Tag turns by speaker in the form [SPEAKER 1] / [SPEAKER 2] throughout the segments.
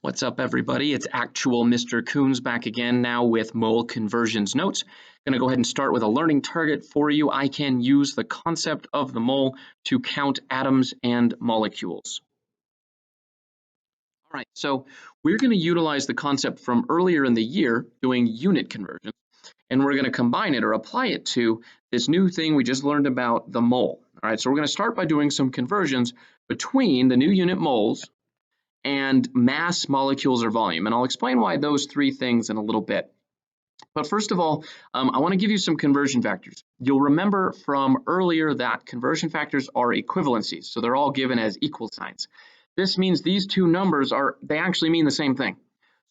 [SPEAKER 1] What's up, everybody? It's actual Mr. Coons back again now with mole conversions notes. Going to go ahead and start with a learning target for you. I can use the concept of the mole to count atoms and molecules. All right, so we're going to utilize the concept from earlier in the year doing unit conversions, and we're going to combine it or apply it to this new thing we just learned about the mole. All right, so we're going to start by doing some conversions between the new unit moles and mass, molecules, or volume. And I'll explain why those three things in a little bit. But first of all, I want to give you some conversion factors. You'll remember from earlier that conversion factors are equivalencies, so they're all given as equal signs. This means these two numbers they actually mean the same thing.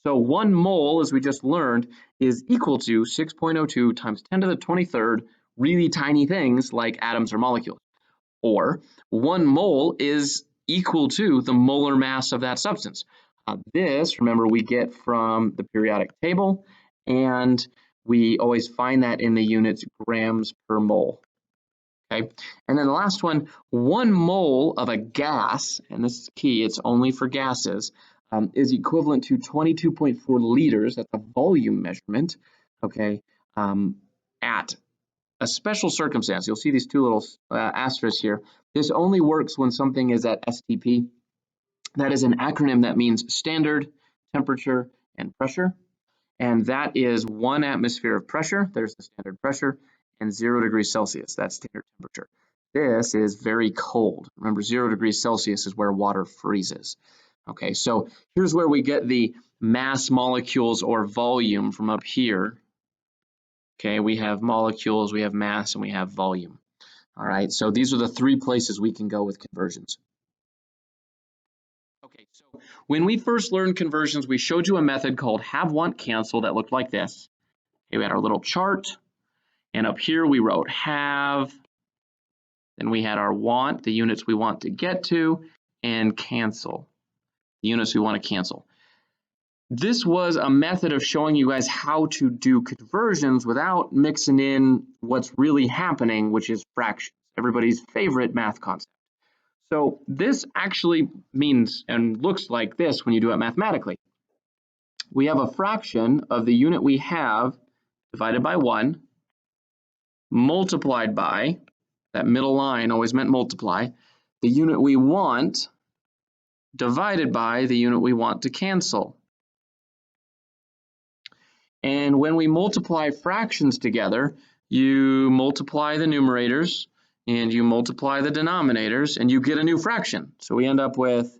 [SPEAKER 1] So 1 mole, as we just learned, is equal to 6.02 times 10 to the 23rd, really tiny things like atoms or molecules. Or 1 mole is equal to the molar mass of that substance. This, remember, we get from the periodic table, and we always find that in the units grams per mole. Okay, and then the last one, 1 mole of a gas, and this is key, it's only for gases, is equivalent to 22.4 liters. That's a volume measurement, okay, at a special circumstance. You'll see these two little asterisks here. This only works when something is at STP. That is an acronym that means standard, temperature, and pressure. And that is 1 atmosphere of pressure, there's the standard pressure, and 0 degrees Celsius, that's standard temperature. This is very cold. Remember, 0 degrees Celsius is where water freezes. Okay, so here's where we get the mass, molecules, or volume from up here. Okay, we have molecules, we have mass, and we have volume. All right, so these are the three places we can go with conversions. Okay, so when we first learned conversions, we showed you a method called have, want, cancel that looked like this. Okay, we had our little chart, and up here we wrote have, then we had our want, the units we want to get to, and cancel, the units we want to cancel. This was a method of showing you guys how to do conversions without mixing in what's really happening, which is fractions, everybody's favorite math concept. So this actually means and looks like this when you do it mathematically. We have a fraction of the unit we have divided by 1, multiplied by, that middle line always meant multiply, the unit we want divided by the unit we want to cancel. And when we multiply fractions together, you multiply the numerators and you multiply the denominators and you get a new fraction. So we end up with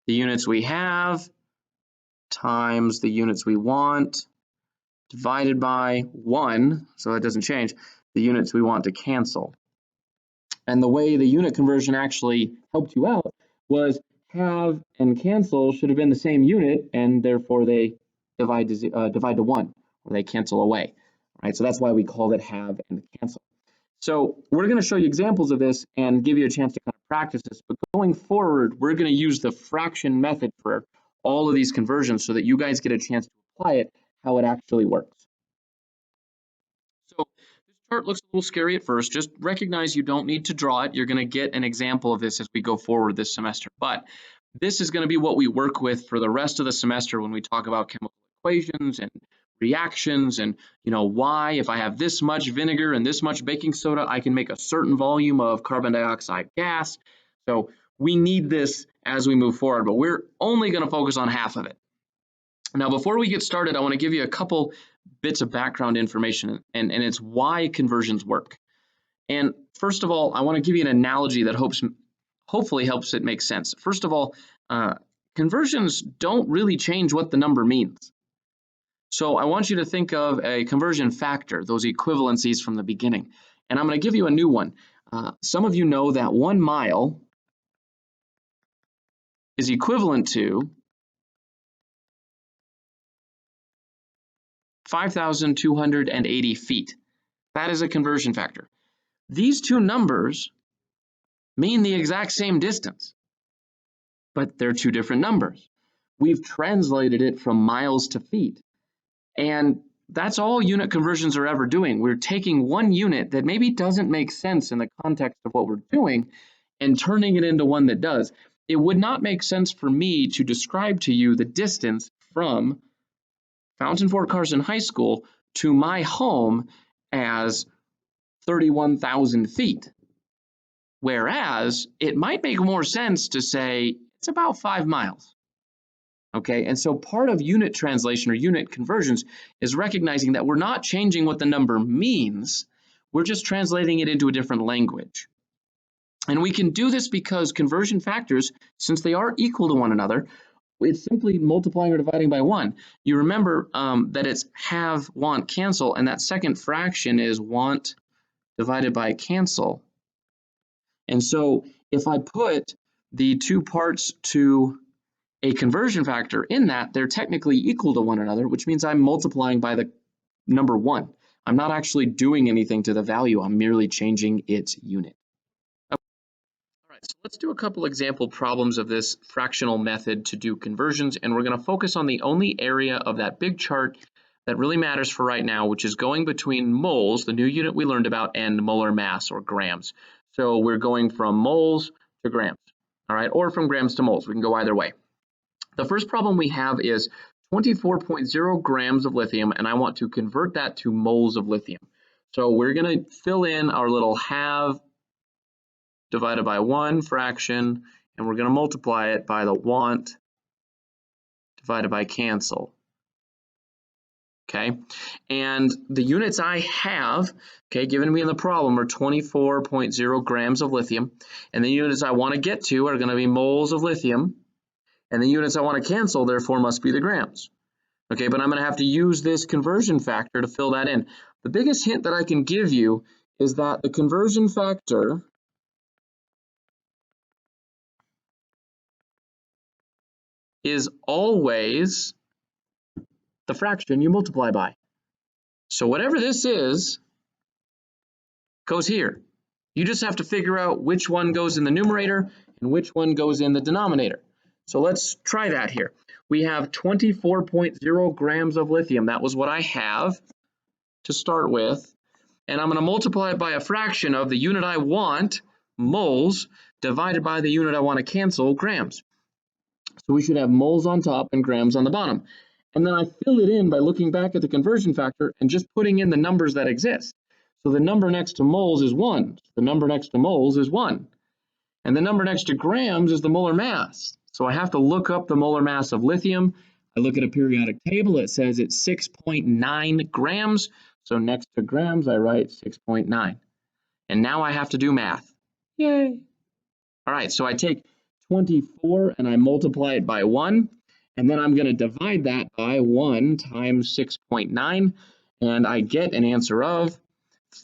[SPEAKER 1] the units we have times the units we want divided by 1, so that doesn't change, the units we want to cancel. And the way the unit conversion actually helped you out was have and cancel should have been the same unit, and therefore they divide to 1, or they cancel away. Right? So that's why we called it have and cancel. So we're going to show you examples of this and give you a chance to kind of practice this. But going forward, we're going to use the fraction method for all of these conversions so that you guys get a chance to apply it, how it actually works. So this chart looks a little scary at first. Just recognize you don't need to draw it. You're going to get an example of this as we go forward this semester. But this is going to be what we work with for the rest of the semester when we talk about chemical equations and reactions and, you know, why if I have this much vinegar and this much baking soda, I can make a certain volume of carbon dioxide gas. So we need this as we move forward, but we're only going to focus on half of it. Now, before we get started, I want to give you a couple bits of background information, and it's why conversions work. And first of all, I want to give you an analogy that hopefully helps it make sense. First of all, conversions don't really change what the number means. So I want you to think of a conversion factor, those equivalencies from the beginning. And I'm going to give you a new one. Some of you know that 1 mile is equivalent to 5,280 feet. That is a conversion factor. These two numbers mean the exact same distance, but they're two different numbers. We've translated it from miles to feet. And that's all unit conversions are ever doing. We're taking one unit that maybe doesn't make sense in the context of what we're doing and turning it into one that does. it would not make sense for me to describe to you the distance from Fountain Fort Carson High School to my home as 31,000 feet. Whereas it might make more sense to say it's about 5 miles. Okay, and so part of unit translation or unit conversions is recognizing that we're not changing what the number means, we're just translating it into a different language. And we can do this because conversion factors, since they are equal to one another, it's simply multiplying or dividing by 1. You remember that it's have, want, cancel, and that second fraction is want divided by cancel. And so if I put the two parts to a conversion factor in that, they're technically equal to one another, which means I'm multiplying by the number 1. I'm not actually doing anything to the value, I'm merely changing its unit. Okay. All right, so let's do a couple example problems of this fractional method to do conversions, and we're going to focus on the only area of that big chart that really matters for right now, which is going between moles, the new unit we learned about, and molar mass or grams. So we're going from moles to grams, all right, or from grams to moles. We can go either way. The first problem we have is 24.0 grams of lithium, and I want to convert that to moles of lithium. So we're going to fill in our little have divided by 1 fraction, and we're going to multiply it by the want divided by cancel. Okay, and the units I have, okay, given me in the problem are 24.0 grams of lithium, and the units I want to get to are going to be moles of lithium, and the units I want to cancel therefore must be the grams. Okay, but I'm going to have to use this conversion factor to fill that in. The biggest hint that I can give you is that the conversion factor is always the fraction you multiply by. So whatever this is goes here. You just have to figure out which one goes in the numerator and which one goes in the denominator. So let's try that here. We have 24.0 grams of lithium. That was what I have to start with. And I'm going to multiply it by a fraction of the unit I want, moles, divided by the unit I want to cancel, grams. So we should have moles on top and grams on the bottom. And then I fill it in by looking back at the conversion factor and just putting in the numbers that exist. So the number next to moles is 1. The number next to moles is 1. And the number next to grams is the molar mass. So I have to look up the molar mass of lithium. I look at a periodic table. It says it's 6.9 grams. So next to grams, I write 6.9. And now I have to do math. Yay. All right, so I take 24 and I multiply it by 1. And then I'm going to divide that by 1 times 6.9. And I get an answer of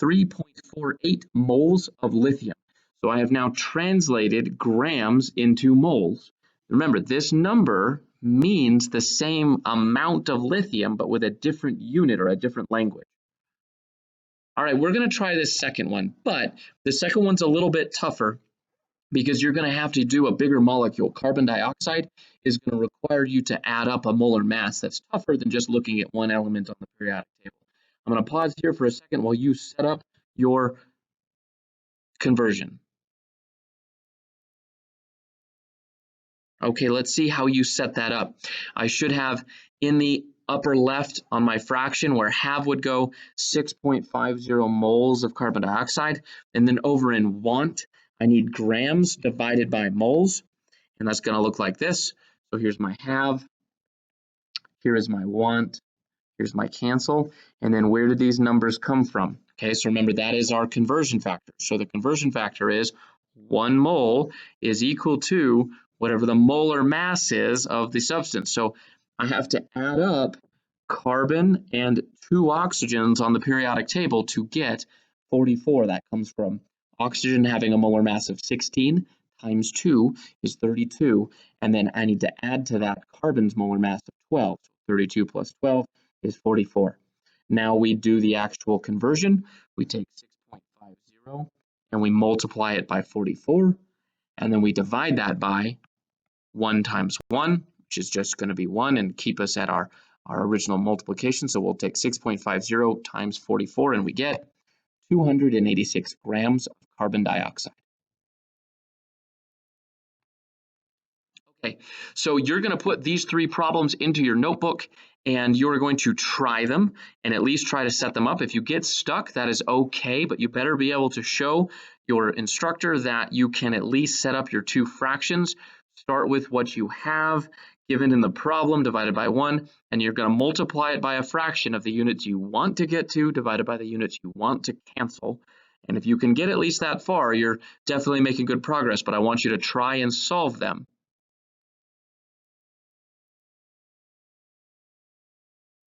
[SPEAKER 1] 3.48 moles of lithium. So I have now translated grams into moles. Remember, this number means the same amount of lithium, but with a different unit or a different language. All right, we're going to try this second one, but the second one's a little bit tougher because you're going to have to do a bigger molecule. Carbon dioxide is going to require you to add up a molar mass that's tougher than just looking at one element on the periodic table. I'm going to pause here for a second while you set up your conversion. Okay, let's see how you set that up. I should have in the upper left on my fraction where have would go 6.50 moles of carbon dioxide, and then over in want, I need grams divided by moles, and that's going to look like this. So here's my have, here is my want, here's my cancel, and then where did these numbers come from? Okay, so remember that is our conversion factor. So the conversion factor is 1 mole is equal to whatever the molar mass is of the substance. So I have to add up carbon and 2 oxygens on the periodic table to get 44. That comes from oxygen having a molar mass of 16 times 2 is 32. And then I need to add to that carbon's molar mass of 12. 32 plus 12 is 44. Now we do the actual conversion. We take 6.50 and we multiply it by 44. And then we divide that by 1 times 1, which is just going to be 1 and keep us at our original multiplication. So we'll take 6.50 times 44 and we get 286 grams of carbon dioxide. Okay, so you're going to put these 3 problems into your notebook and you're going to try them and at least try to set them up. If you get stuck, that is okay, but you better be able to show your instructor that you can at least set up your 2 fractions. Start with what you have given in the problem divided by 1, and you're going to multiply it by a fraction of the units you want to get to divided by the units you want to cancel. And if you can get at least that far, you're definitely making good progress, but I want you to try and solve them.